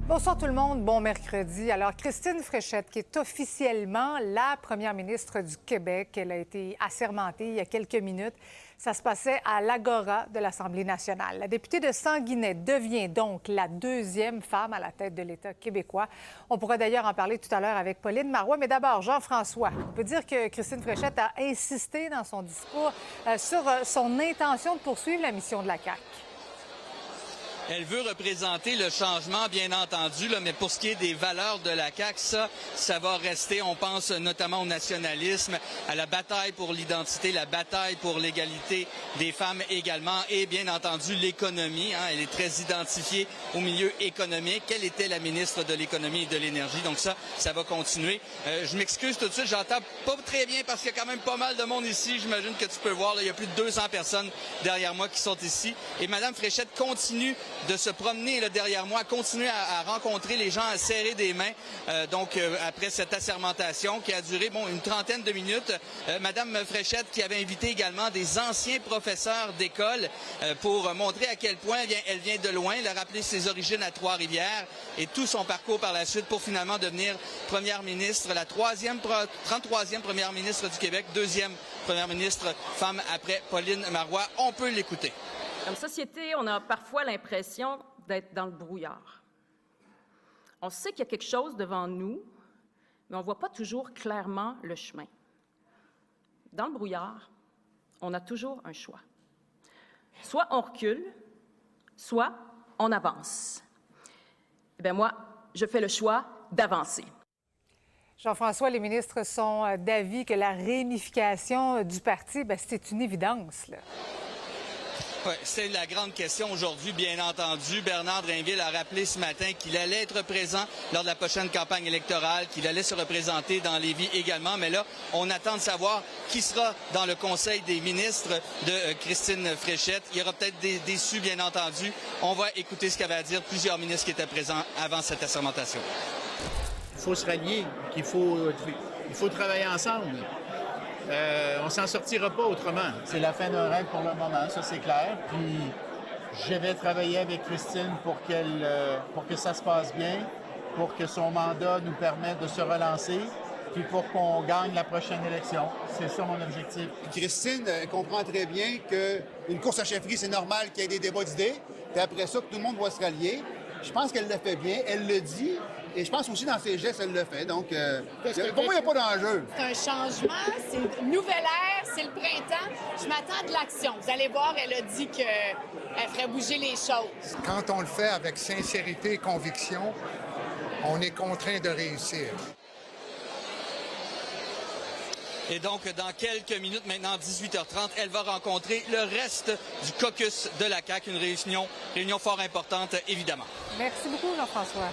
Bonsoir tout le monde, bon mercredi. Alors, Christine Fréchette, qui est officiellement la première ministre du Québec, elle a été assermentée il y a quelques minutes. Ça se passait à l'Agora de l'Assemblée nationale. La députée de Sanguinet devient donc la deuxième femme à la tête de l'État québécois. On pourra d'ailleurs en parler tout à l'heure avec Pauline Marois. Mais d'abord, Jean-François, on peut dire que Christine Fréchette a insisté dans son discours sur son intention de poursuivre la mission de la CAQ. Elle veut représenter le changement, bien entendu, là, mais pour ce qui est des valeurs de la CAQ, ça va rester. On pense notamment au nationalisme, à la bataille pour l'identité, la bataille pour l'égalité des femmes également, et bien entendu l'économie. Elle est très identifiée au milieu économique. Elle était la ministre de l'économie et de l'énergie, donc ça va continuer. Je m'excuse tout de suite, j'entends pas très bien parce qu'il y a quand même pas mal de monde ici. J'imagine que tu peux voir, là, il y a plus de 200 personnes derrière moi qui sont ici. Et Mme Fréchette continue de se promener là, derrière moi, continuer à rencontrer les gens, à serrer des mains. Après cette assermentation qui a duré une trentaine de minutes, Mme Fréchette qui avait invité également des anciens professeurs d'école pour montrer à quel point elle vient de loin, elle a rappelé ses origines à Trois-Rivières et tout son parcours par la suite pour finalement devenir première ministre, la 33e première ministre du Québec, deuxième première ministre femme après Pauline Marois. On peut l'écouter. Comme société, on a parfois l'impression d'être dans le brouillard. On sait qu'il y a quelque chose devant nous, mais on ne voit pas toujours clairement le chemin. Dans le brouillard, on a toujours un choix. Soit on recule, soit on avance. Eh bien, moi, je fais le choix d'avancer. Jean-François, les ministres sont d'avis que la réunification du parti, c'est une évidence, là. Oui, c'est la grande question aujourd'hui, bien entendu. Bernard Drinville a rappelé ce matin qu'il allait être présent lors de la prochaine campagne électorale, qu'il allait se représenter dans Lévis également. Mais là, on attend de savoir qui sera dans le Conseil des ministres de Christine Fréchette. Il y aura peut-être des déçus, bien entendu. On va écouter ce qu'avaient à dire plusieurs ministres qui étaient présents avant cette assermentation. Il faut se rallier, il faut travailler ensemble. On ne s'en sortira pas autrement. C'est la fin d'un rêve pour le moment, ça c'est clair. Puis je vais travailler avec Christine pour que ça se passe bien, pour que son mandat nous permette de se relancer, puis pour qu'on gagne la prochaine élection. C'est ça mon objectif. Christine comprend très bien qu'une course à chefferie, c'est normal qu'il y ait des débats d'idées. Puis après ça, que tout le monde va se rallier. Je pense qu'elle le fait bien, elle le dit. Et je pense aussi dans ses gestes, elle le fait. Donc, pour moi, il n'y a pas d'enjeu. C'est un changement, c'est une nouvelle ère, c'est le printemps. Je m'attends de l'action. Vous allez voir, elle a dit qu'elle ferait bouger les choses. Quand on le fait avec sincérité et conviction, on est contraint de réussir. Et donc, dans quelques minutes, maintenant, 18h30, elle va rencontrer le reste du caucus de la CAQ, une réunion fort importante, évidemment. Merci beaucoup, Jean-François.